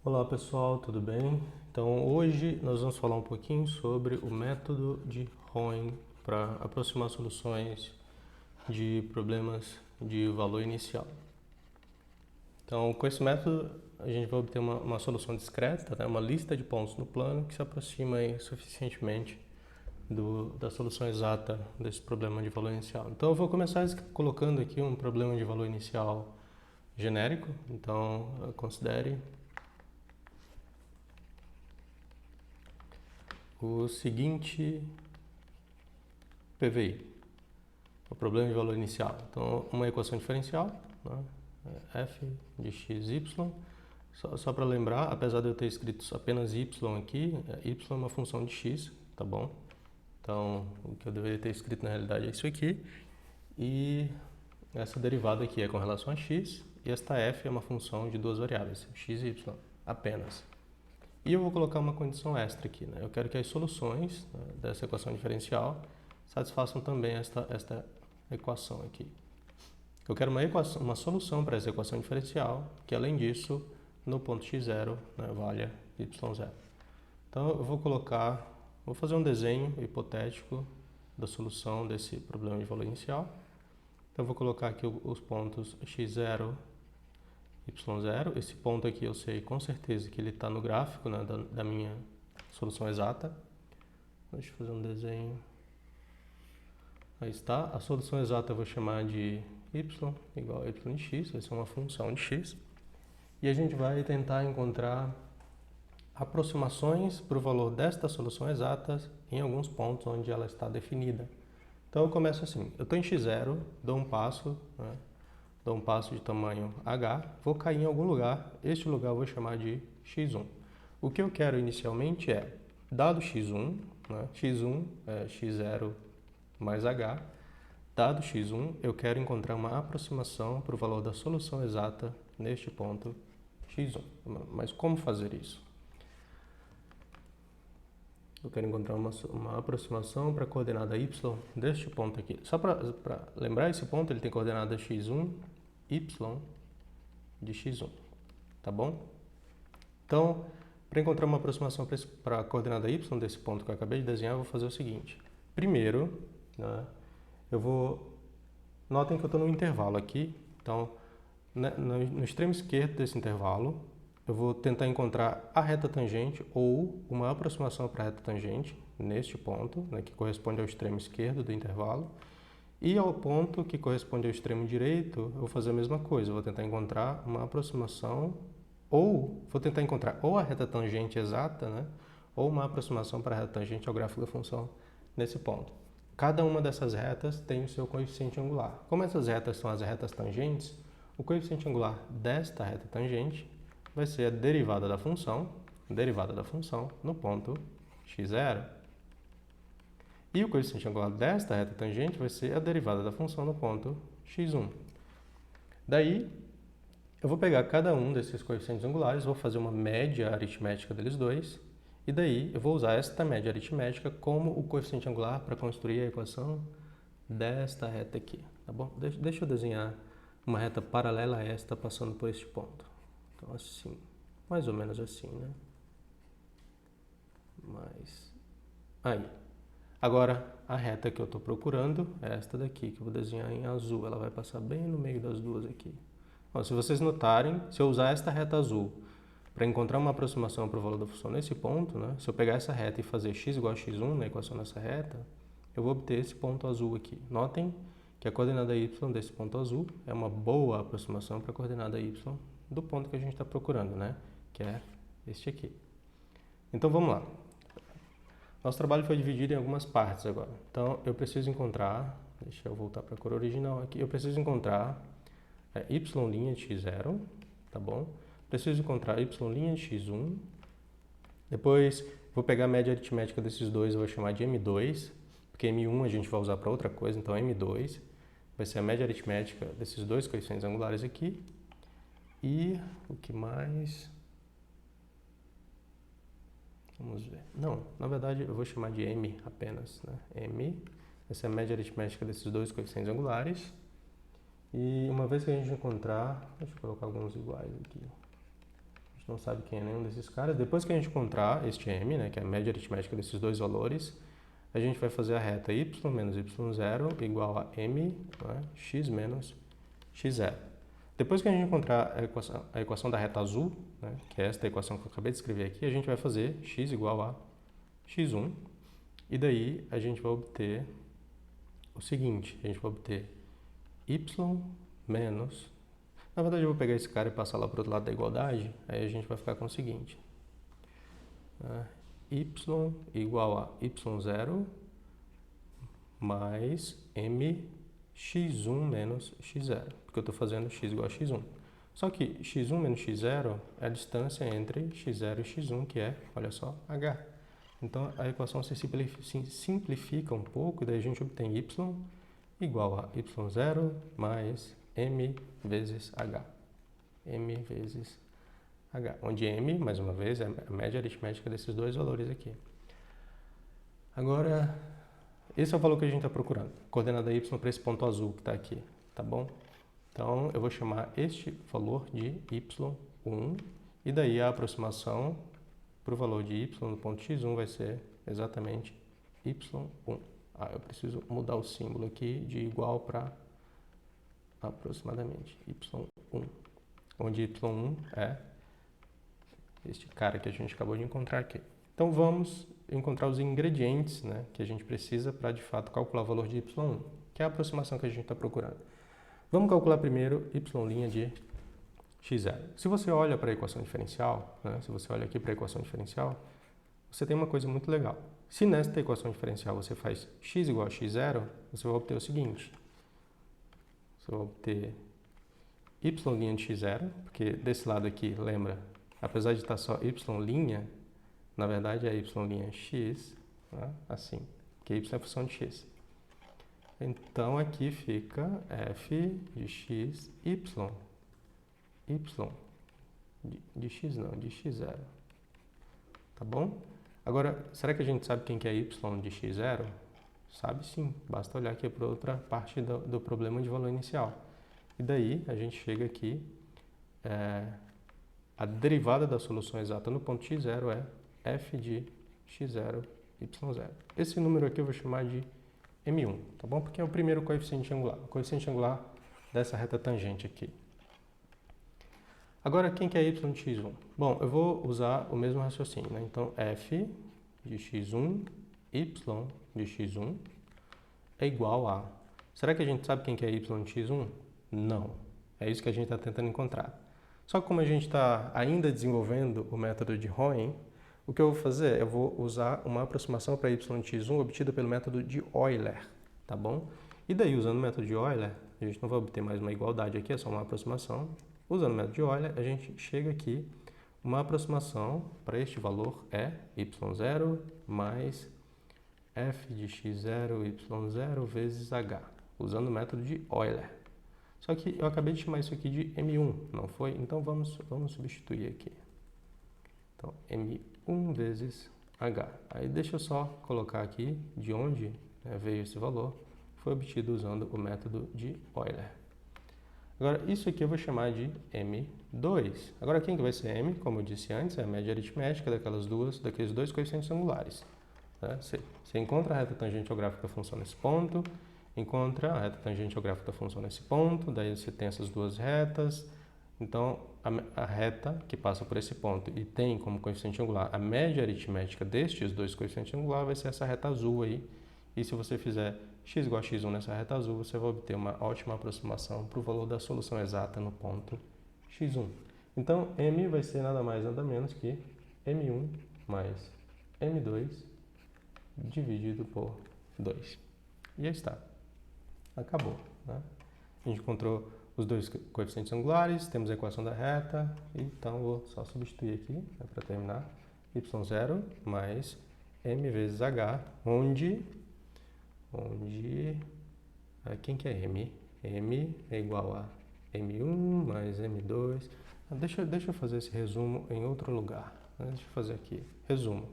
Olá pessoal, tudo bem? Então hoje nós vamos falar um pouquinho sobre o método de Roen para aproximar soluções de problemas de valor inicial. Então com esse método a gente vai obter uma solução discreta, né? Uma lista de pontos no plano que se aproxima suficientemente da solução exata desse problema de valor inicial. Então eu vou começar colocando aqui um problema de valor inicial genérico, então considere o seguinte PVI, o problema de valor inicial. Então, uma equação diferencial, né? F de x, y. Só para lembrar, apesar de eu ter escrito apenas y aqui, y é uma função de x, tá bom? Então, o que eu deveria ter escrito na realidade é isso aqui. E essa derivada aqui é com relação a x, e esta f é uma função de duas variáveis, x e y, apenas. E eu vou colocar uma condição extra aqui, né? Eu quero que as soluções, né, dessa equação diferencial satisfaçam também esta equação aqui. Eu quero uma solução para essa equação diferencial, que além disso, no ponto x0, né, valha y0. Então eu vou fazer um desenho hipotético da solução desse problema de valor inicial. Então eu vou colocar aqui os pontos x0, y0. Esse ponto aqui eu sei com certeza que ele está no gráfico, né, da minha solução exata. Deixa eu fazer um desenho. Aí está. A solução exata eu vou chamar de y igual a y de x. Vai ser uma função de x. E a gente vai tentar encontrar aproximações para o valor desta solução exata em alguns pontos onde ela está definida. Então eu começo assim. Eu estou em x0, dou um passo, né? Dou um passo de tamanho h, vou cair em algum lugar, este lugar eu vou chamar de x1. O que eu quero inicialmente é, dado x1, né, x1 é x0 mais h, dado x1, eu quero encontrar uma aproximação para o valor da solução exata neste ponto x1. Mas como fazer isso? Eu quero encontrar uma aproximação para a coordenada y deste ponto aqui. Só para lembrar, esse ponto ele tem coordenada x1, y de x1, tá bom? Então, para encontrar uma aproximação para a coordenada y desse ponto que eu acabei de desenhar, eu vou fazer o seguinte. Primeiro, né, notem que eu estou no intervalo aqui, então, né, no extremo esquerdo desse intervalo, eu vou tentar encontrar a reta tangente ou uma aproximação para a reta tangente neste ponto, né, que corresponde ao extremo esquerdo do intervalo. E ao ponto que corresponde ao extremo direito, eu vou fazer a mesma coisa. Eu vou tentar encontrar uma aproximação, ou vou tentar encontrar ou a reta tangente exata, né, ou uma aproximação para a reta tangente ao gráfico da função nesse ponto. Cada uma dessas retas tem o seu coeficiente angular. Como essas retas são as retas tangentes, o coeficiente angular desta reta tangente vai ser a derivada da função no ponto x0. E o coeficiente angular desta reta tangente vai ser a derivada da função no ponto x1. Daí, eu vou pegar cada um desses coeficientes angulares, vou fazer uma média aritmética deles dois, e daí eu vou usar esta média aritmética como o coeficiente angular para construir a equação desta reta aqui, tá bom? Deixa eu desenhar uma reta paralela a esta passando por este ponto. Então, assim, mais ou menos assim, né? Aí. Agora, a reta que eu estou procurando é esta daqui, que eu vou desenhar em azul. Ela vai passar bem no meio das duas aqui. Bom, se vocês notarem, se eu usar esta reta azul para encontrar uma aproximação para o valor da função nesse ponto, né, se eu pegar essa reta e fazer x igual a x1 na equação dessa reta, eu vou obter esse ponto azul aqui. Notem que a coordenada y desse ponto azul é uma boa aproximação para a coordenada y do ponto que a gente está procurando, né, que é este aqui. Então, vamos lá. Nosso trabalho foi dividido em algumas partes agora. Então, eu preciso encontrar, deixa eu voltar para a cor original aqui, eu preciso encont'r y' de x0, tá bom? Preciso encontrar y' de x1. Depois, vou pegar a média aritmética desses dois, eu vou chamar de M2, porque M1 a gente vai usar para outra coisa, então M2 vai ser a média aritmética desses dois coeficientes angulares aqui. E o que mais? Vamos ver. Não, na verdade eu vou chamar de M apenas, né? M, essa é a média aritmética desses dois coeficientes angulares. E uma vez que a gente encontrar, deixa eu colocar alguns iguais aqui. gente não sabe quem é nenhum desses caras. Depois que a gente encontrar este m, né, que é a média aritmética desses dois valores, a gente vai fazer a reta y menos y0 igual a m, né, x menos x0. Depois que a gente encontrar a equação da reta azul, né, que é esta equação que eu acabei de escrever aqui, a gente vai fazer x igual a x1, e daí a gente vai obter o seguinte, a gente vai obter y menos... Na verdade, eu vou pegar esse cara e passar lá para o outro lado da igualdade, aí a gente vai ficar com o seguinte, y igual a y0 mais mx1 menos x0, porque eu estou fazendo x igual a x1. Só que x1 menos x0 é a distância entre x0 e x1, que é, olha só, h. Então, a equação se simplifica um pouco, e daí a gente obtém y igual a y0 mais m vezes h. M vezes h, onde m, mais uma vez, é a média aritmética desses dois valores aqui. Agora, esse é o valor que a gente está procurando, coordenada y para esse ponto azul que está aqui, tá bom? Então, eu vou chamar este valor de y1, e daí a aproximação para o valor de y no ponto x1 vai ser exatamente y1. Eu preciso mudar o símbolo aqui de igual para aproximadamente y1, onde y1 é este cara que a gente acabou de encontrar aqui. Então, vamos encontrar os ingredientes, né, que a gente precisa para, de fato, calcular o valor de y1, que é a aproximação que a gente está procurando. Vamos calcular primeiro y' de x0. Se você olha para a equação diferencial, né, se você olha aqui para a equação diferencial, você tem uma coisa muito legal. Se nesta equação diferencial você faz x igual a x0, você vai obter o seguinte. Você vai obter y' de x0, porque desse lado aqui, lembra, apesar de estar só y', na verdade é y' x, né, assim, porque y é função de x. Então, aqui fica f de x, y de x não, de x0. Tá bom? Agora, será que a gente sabe quem que é y de x0? Sabe sim, basta olhar aqui para outra parte do problema de valor inicial. E daí, a gente chega aqui, a derivada da solução exata no ponto x0 é f de x0, y0. Esse número aqui eu vou chamar de M1, tá bom? Porque é o primeiro coeficiente angular, o coeficiente angular dessa reta tangente aqui. Agora, quem que é y de x1? Bom, eu vou usar o mesmo raciocínio, né? Então, f de x1, y de x1 é igual a... Será que a gente sabe quem que é y de x1? Não. É isso que a gente está tentando encontrar. Só que como a gente está ainda desenvolvendo o método de Roen, o que eu vou fazer? Eu vou usar uma aproximação para y de x1 obtida pelo método de Euler, tá bom? E daí, usando o método de Euler, a gente não vai obter mais uma igualdade aqui, é só uma aproximação. Usando o método de Euler, a gente chega aqui, uma aproximação para este valor é y0 mais f de x0, y0 vezes h, usando o método de Euler. Só que eu acabei de chamar isso aqui de M1, não foi? Então, vamos substituir aqui. Então, M1 vezes H. Aí, deixa eu só colocar aqui de onde, né, veio esse valor. Foi obtido usando o método de Euler. Agora, isso aqui eu vou chamar de M2. Agora, quem que vai ser M? Como eu disse antes, é a média aritmética daqueles dois coeficientes angulares. Né? Você encontra a reta tangente geográfica da função nesse ponto, encontra a reta tangente geográfica da função nesse ponto, daí você tem essas duas retas. Então, a reta que passa por esse ponto e tem como coeficiente angular a média aritmética destes dois coeficientes angulares vai ser essa reta azul aí. E se você fizer x igual a x1 nessa reta azul, você vai obter uma ótima aproximação para o valor da solução exata no ponto x1. Então, m vai ser nada mais nada menos que m1 mais m2 dividido por 2. E aí está. Acabou. Né? A gente encontrou os dois coeficientes angulares, temos a equação da reta, então vou só substituir aqui, né, para terminar, y0 mais m vezes h, onde quem que é m? m é igual a m1 mais m2, deixa eu fazer esse resumo em outro lugar, né? Deixa eu fazer aqui, resumo.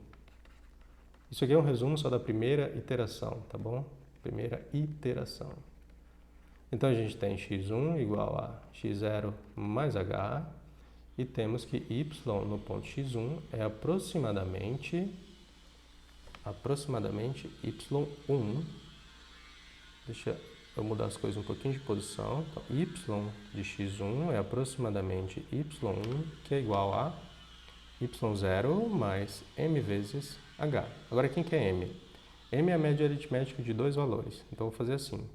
Isso aqui é um resumo só da primeira iteração, tá bom? Primeira iteração. Então, a gente tem x1 igual a x0 mais h, E temos que y no ponto x1 é aproximadamente y1. Deixa eu mudar as coisas um pouquinho de posição. Então, y de x1 é aproximadamente y1, que é igual a y0 mais m vezes h. Agora, quem que é m? M é a média aritmética de dois valores. Então, eu vou fazer assim.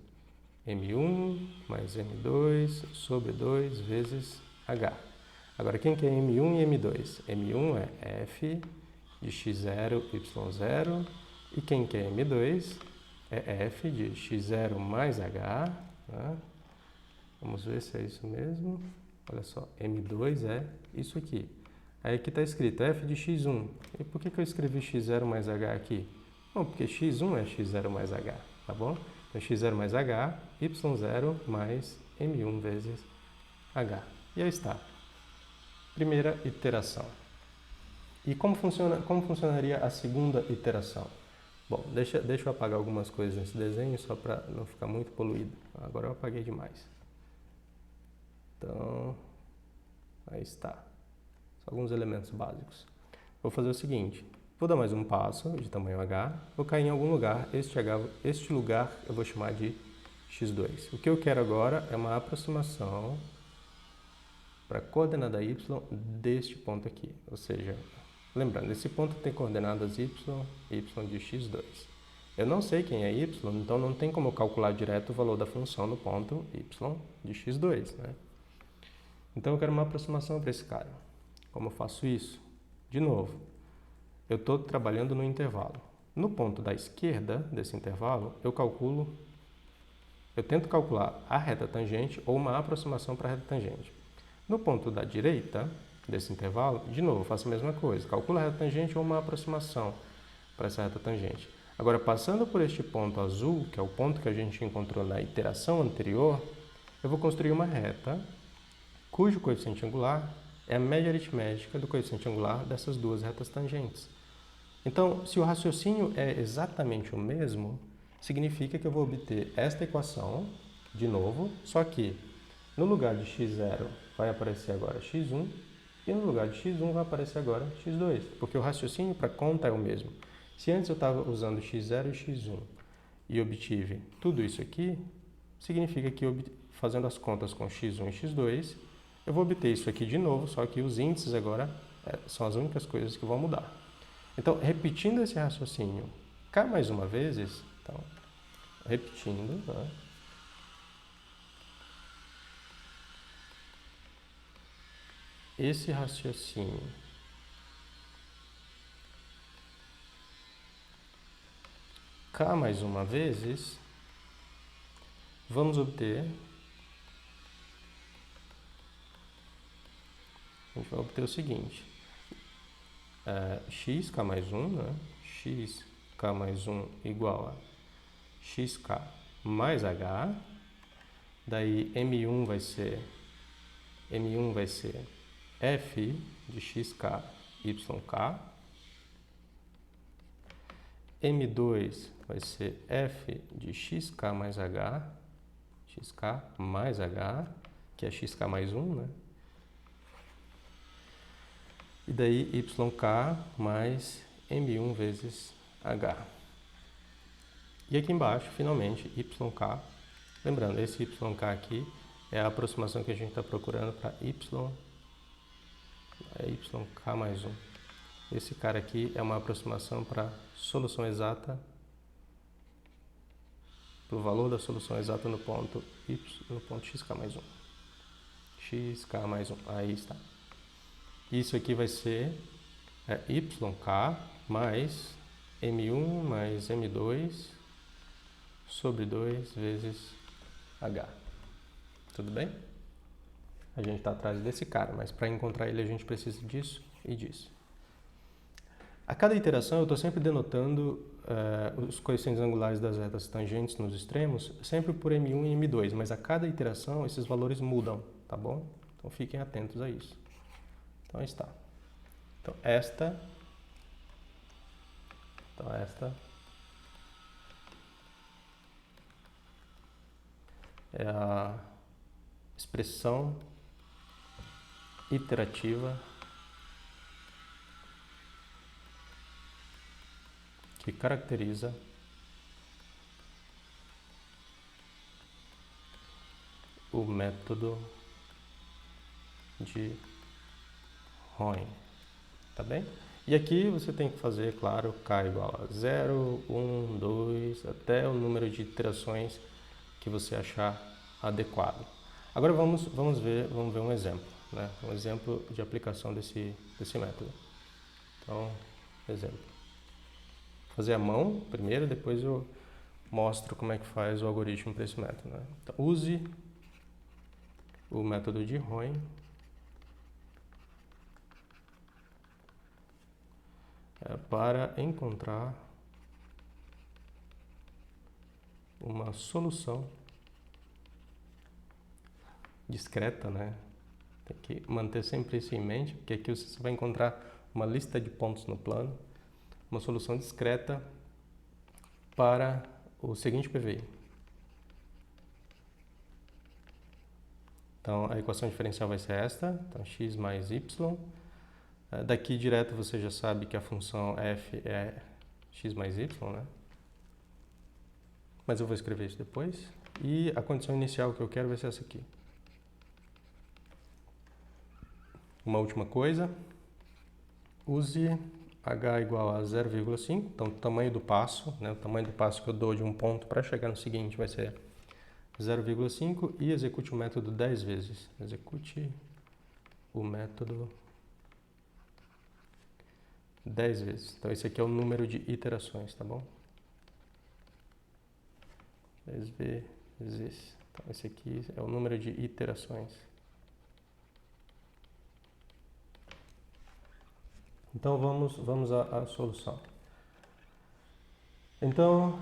M1 mais M2 sobre 2 vezes H. Agora, quem que é M1 e M2? M1 é F de x0, y0. E quem que é M2 é F de x0 mais H. Tá? Vamos ver se é isso mesmo. Olha só, M2 é isso aqui. Aí aqui está escrito F de x1. E por que eu escrevi x0 mais H aqui? Bom, porque x1 é x0 mais H, tá bom? Então, x0 mais H, y0 mais M1 vezes H. E aí está. Primeira iteração. E como funcionaria a segunda iteração? Bom, deixa eu apagar algumas coisas nesse desenho, só para não ficar muito poluído. Agora eu apaguei demais. Então, aí está. Só alguns elementos básicos. Vou fazer o seguinte. Vou dar mais um passo de tamanho H, vou cair em algum lugar, este lugar eu vou chamar de x2. O que eu quero agora é uma aproximação para a coordenada y deste ponto aqui. Ou seja, lembrando, esse ponto tem coordenadas y de x2. Eu não sei quem é y, então não tem como eu calcular direto o valor da função no ponto y de x2. Né? Então eu quero uma aproximação para esse cara. Como eu faço isso? De novo. Eu estou trabalhando no intervalo. No ponto da esquerda desse intervalo, eu tento calcular a reta tangente ou uma aproximação para a reta tangente. No ponto da direita desse intervalo, de novo, eu faço a mesma coisa. Calculo a reta tangente ou uma aproximação para essa reta tangente. Agora, passando por este ponto azul, que é o ponto que a gente encontrou na iteração anterior, eu vou construir uma reta cujo coeficiente angular é a média aritmética do coeficiente angular dessas duas retas tangentes. Então, se o raciocínio é exatamente o mesmo, significa que eu vou obter esta equação, de novo, só que no lugar de x0 vai aparecer agora x1 e no lugar de x1 vai aparecer agora x2, porque o raciocínio para conta é o mesmo. Se antes eu estava usando x0 e x1 e obtive tudo isso aqui, significa que fazendo as contas com x1 e x2, eu vou obter isso aqui de novo, só que os índices agora são as únicas coisas que vão mudar. Então, repetindo esse raciocínio cá mais uma vez, então, repetindo, né? Esse raciocínio cá mais uma vez, vamos obter, a gente vai obter o seguinte, xk mais 1, né? Xk mais 1 igual a xk mais h, daí m1 vai ser f de xk yk, m2 vai ser f de xk mais h, que é xk mais 1, né? E daí yk mais m1 vezes h. E aqui embaixo, finalmente, yk. Lembrando, esse yk aqui é a aproximação que a gente está procurando para yk mais 1. Esse cara aqui é uma aproximação para solução exata, para o valor da solução exata no ponto xk mais 1. Xk mais 1, aí está. Isso aqui vai ser yk mais m1 mais m2 sobre 2 vezes h. Tudo bem? A gente está atrás desse cara, mas para encontrar ele a gente precisa disso e disso. A cada iteração eu estou sempre denotando os coeficientes angulares das retas tangentes nos extremos, sempre por m1 e m2, mas a cada iteração esses valores mudam, tá bom? Então fiquem atentos a isso. Então está. Então esta é a expressão iterativa que caracteriza o método de Roin, tá bem? E aqui você tem que fazer, claro, k igual a 0, 1, 2, até o número de iterações que você achar adequado. Agora vamos ver um exemplo, né? Um exemplo de aplicação desse método. Então, exemplo. Vou fazer a mão primeiro, depois eu mostro como é que faz o algoritmo para esse método, né? Então, use o método de Roin para encontrar uma solução discreta, né? Tem que manter sempre isso em mente, porque aqui você vai encontrar uma lista de pontos no plano, uma solução discreta para o seguinte PVI. Então, a equação diferencial vai ser esta, então x mais y. Daqui direto você já sabe que a função f é x mais y, né? Mas eu vou escrever isso depois. E a condição inicial que eu quero vai ser essa aqui. Uma última coisa, use h igual a 0,5, então o tamanho do passo, né? O tamanho do passo que eu dou de um ponto para chegar no seguinte vai ser 0,5 e execute o método 10 vezes. Execute o método 10 vezes. Então esse aqui é o número de iterações, tá bom? 10 vezes. Então esse aqui é o número de iterações. Então vamos à solução. Então,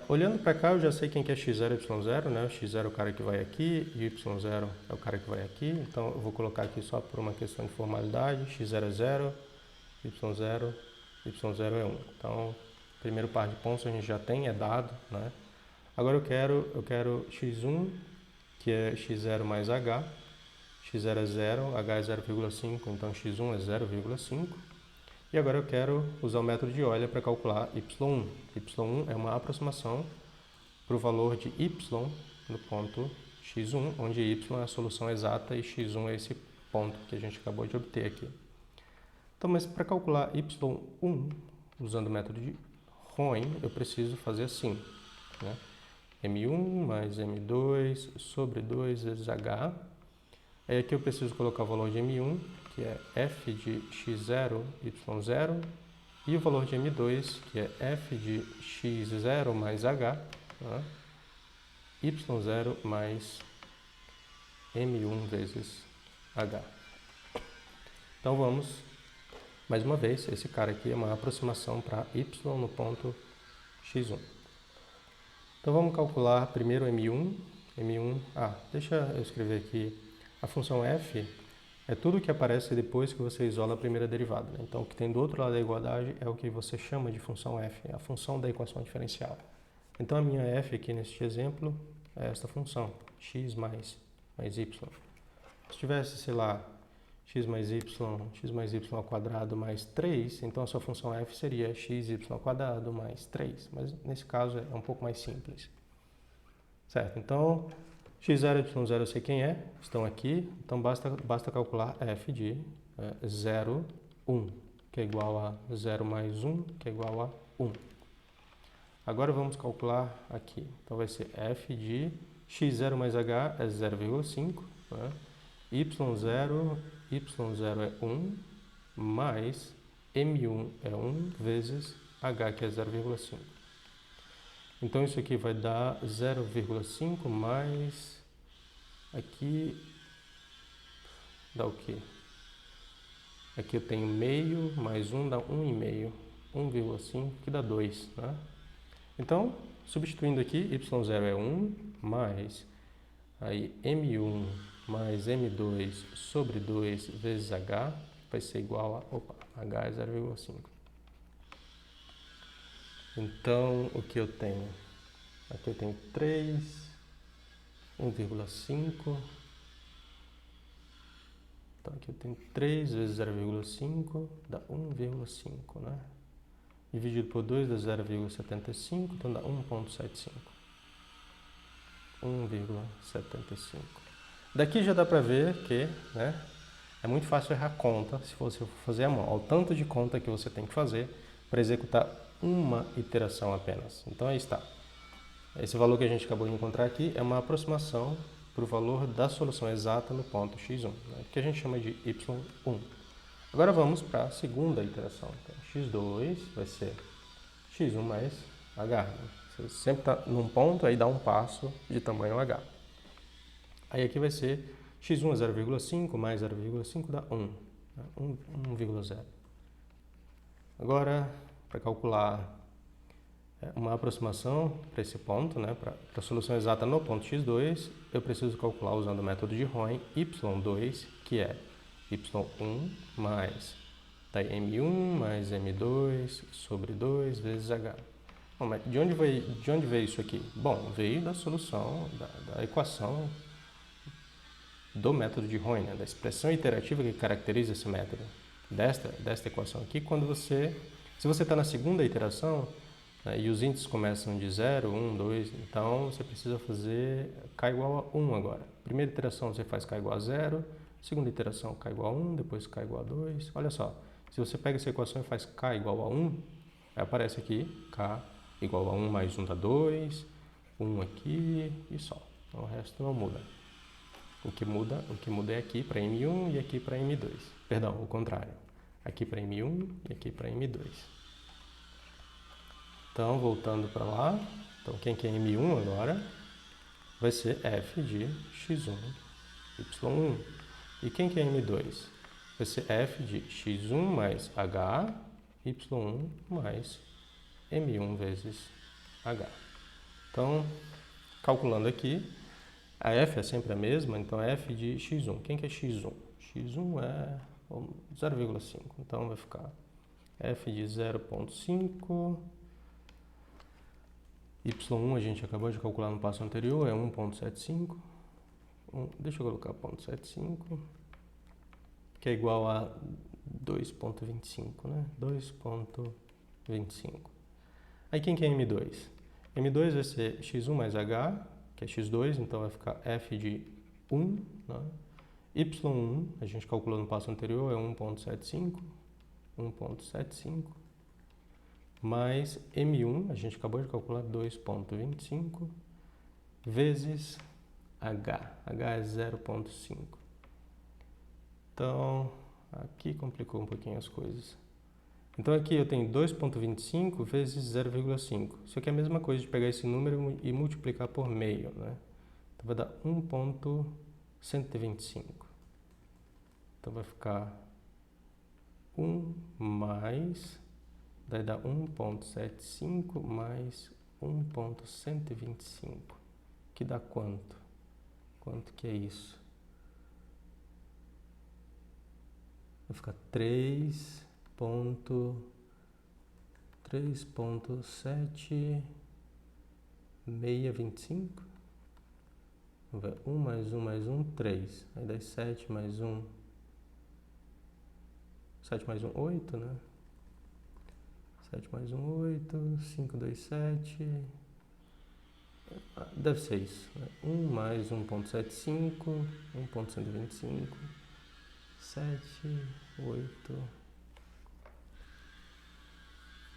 olhando para cá, eu já sei quem que é x0 e y0, né? O x0 é o cara que vai aqui e o y0 é o cara que vai aqui. Então, eu vou colocar aqui só por uma questão de formalidade. x0 é 0, y0 é 1. Então, primeiro par de pontos a gente já tem, é dado, né? Agora eu quero x1, que é x0 mais h. x0 é 0, h é 0,5, então x1 é 0,5. E agora eu quero usar o método de Euler para calcular y1. y1 é uma aproximação para o valor de y no ponto x1, onde y é a solução exata e x1 é esse ponto que a gente acabou de obter aqui. Então, mas para calcular y1, usando o método de Roin, eu preciso fazer assim, né? m1 mais m2 sobre 2 vezes h. Aí aqui eu preciso colocar o valor de m1, que é f de x0, y0, e o valor de m2, que é f de x0 mais h, né? y0 mais m1 vezes h. Então vamos, mais uma vez, esse cara aqui é uma aproximação para y no ponto x1. Então vamos calcular primeiro m1. Deixa eu escrever aqui. A função f é tudo que aparece depois que você isola a primeira derivada, né? Então o que tem do outro lado da igualdade é o que você chama de função f, é a função da equação diferencial. Então a minha f aqui neste exemplo é esta função, x mais y. Se tivesse, sei lá, x mais y ao quadrado mais 3, então a sua função f seria xy ao quadrado mais 3. Mas nesse caso é um pouco mais simples. Certo? Então, x0 e y0 eu sei quem é, estão aqui. Então basta calcular f de 0, 1, que é igual a 0 mais 1, que é igual a 1. Agora vamos calcular aqui. Então vai ser f de x0 mais h é 0,5, né? y0 é 1, mais m1 é 1 vezes h, que é 0,5. Então isso aqui vai dar 0,5 mais, aqui dá o quê? Aqui eu tenho meio, mais 1 dá 1,5, 1,5, que dá 2, né? Então, substituindo aqui, y0 é 1, mais aí m1 mais m2 sobre 2 vezes h, vai ser igual a, h é 0,5. Então, o que eu tenho? Aqui eu tenho 3, 1,5, Então aqui eu tenho 3 vezes 0,5 dá 1,5, né? Dividido por 2 dá 0,75, então dá 1,75. 1,75. Daqui já dá para ver que, né, é muito fácil errar conta se você for fazer a mão. Olha o tanto de conta que você tem que fazer para executar uma iteração apenas. Então aí está. Esse valor que a gente acabou de encontrar aqui é uma aproximação para o valor da solução exata no ponto x1, né, que a gente chama de y1. Agora vamos para a segunda iteração. Então, x2 vai ser x1 mais h. Né? Você sempre está num ponto, aí dá um passo de tamanho h. Aí aqui vai ser x1 é 0,5 mais 0,5 dá 1, né? 1,0. Agora, para calcular uma aproximação para esse ponto, né, para a solução exata no ponto x2, eu preciso calcular usando o método de Roen y2, que é y1 mais daí m1 mais m2 sobre 2 vezes h. Bom, mas de onde veio isso aqui? Bom, veio da solução, da equação do método de Roen, né, da expressão iterativa que caracteriza esse método, desta equação aqui, se você está na segunda iteração, né, e os índices começam de 0, 1, 2, então você precisa fazer k igual a 1 agora. Primeira iteração você faz k igual a 0, segunda iteração k igual a 1, depois k igual a 2. Olha só, se você pega essa equação e faz k igual a 1, aparece aqui k igual a 1 mais 1 dá 2, 1 aqui e só. Então, o resto não muda. O que muda é aqui para M1 e aqui para M2. Perdão, o contrário. Aqui para M1 e aqui para M2. Então, voltando para lá. Então, quem que é M1 agora vai ser f de x1, y1. E quem que é M2? Vai ser f de x1 mais h, y1 mais M1 vezes h. Então, calculando aqui, a f é sempre a mesma, então é f de x1. Quem que é x1? x1 é 0,5, então vai ficar f de 0,5, y1 a gente acabou de calcular no passo anterior, é 1,75, deixa eu colocar 0,75, que é igual a 2,25, né? 2,25. Aí quem que é M2? M2 vai ser x1 mais h, que é x2, então vai ficar f de 1, né? y1, a gente calculou no passo anterior, é 1,75, mais m1, a gente acabou de calcular 2,25, vezes h é 0,5. Então, aqui complicou um pouquinho as coisas. Então aqui eu tenho 2,25 vezes 0,5. Isso aqui é a mesma coisa de pegar esse número e multiplicar por meio, né? Então vai dar 1,125. Então vai ficar 1 mais, daí dá 1,75 mais 1,125. Que dá quanto? Quanto que é isso? Vai ficar 3,7625. Vamos ver, 1 mais 1 mais 1, 3. Aí dá 7 mais 1. 7 mais 1, 8, né? 7 mais 1, 8. 5, 2, 7. Deve ser isso. 1 mais 1,75. 1,125. 7, 8.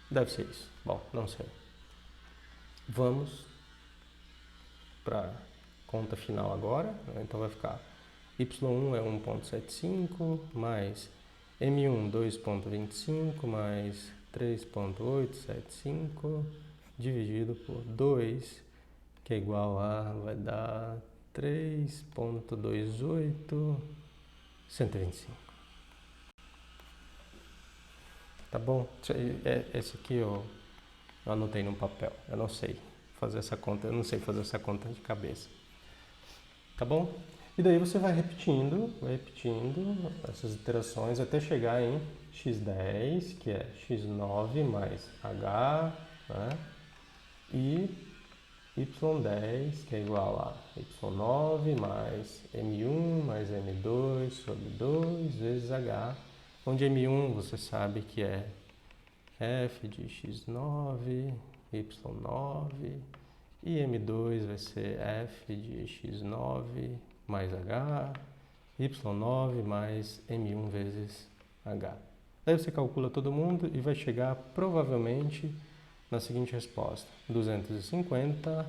Deve ser isso. Bom, não sei. Vamos para a conta final agora. Então vai ficar y1 é 1,75 mais m1 2,25 mais 3,875 dividido por 2, que é igual a, vai dar 3,28, 125. Tá bom? Esse aqui eu anotei num papel. Eu não sei fazer essa conta, de cabeça. Tá bom? E daí você vai repetindo essas iterações até chegar em x10, que é x9 mais h, né? E y10, que é igual a y9 mais m1 mais m2 sobre 2 vezes h, onde m1 você sabe que é f de x9, y9, e m2 vai ser f de x9 mais h, y9 mais m1 vezes h. Daí você calcula todo mundo e vai chegar provavelmente na seguinte resposta: 250,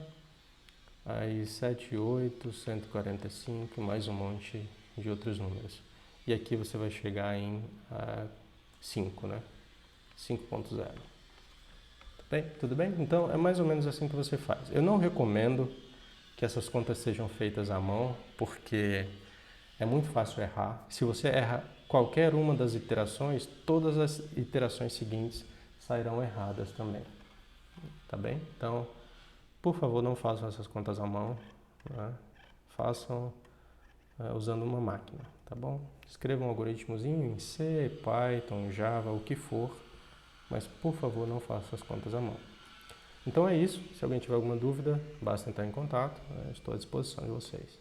aí 7, 8, 145, mais um monte de outros números. E aqui você vai chegar em 5, né? 5.0. Bem, tudo bem? Então, é mais ou menos assim que você faz. Eu não recomendo que essas contas sejam feitas à mão, porque é muito fácil errar. Se você erra qualquer uma das iterações, todas as iterações seguintes sairão erradas também. Tá bem? Então, por favor, não façam essas contas à mão, né? Façam usando uma máquina, tá bom? Escrevam um algoritmozinho em C, Python, Java, o que for, mas por favor não façam as contas à mão. Então é isso. Se alguém tiver alguma dúvida, basta entrar em contato. Estou à disposição de vocês.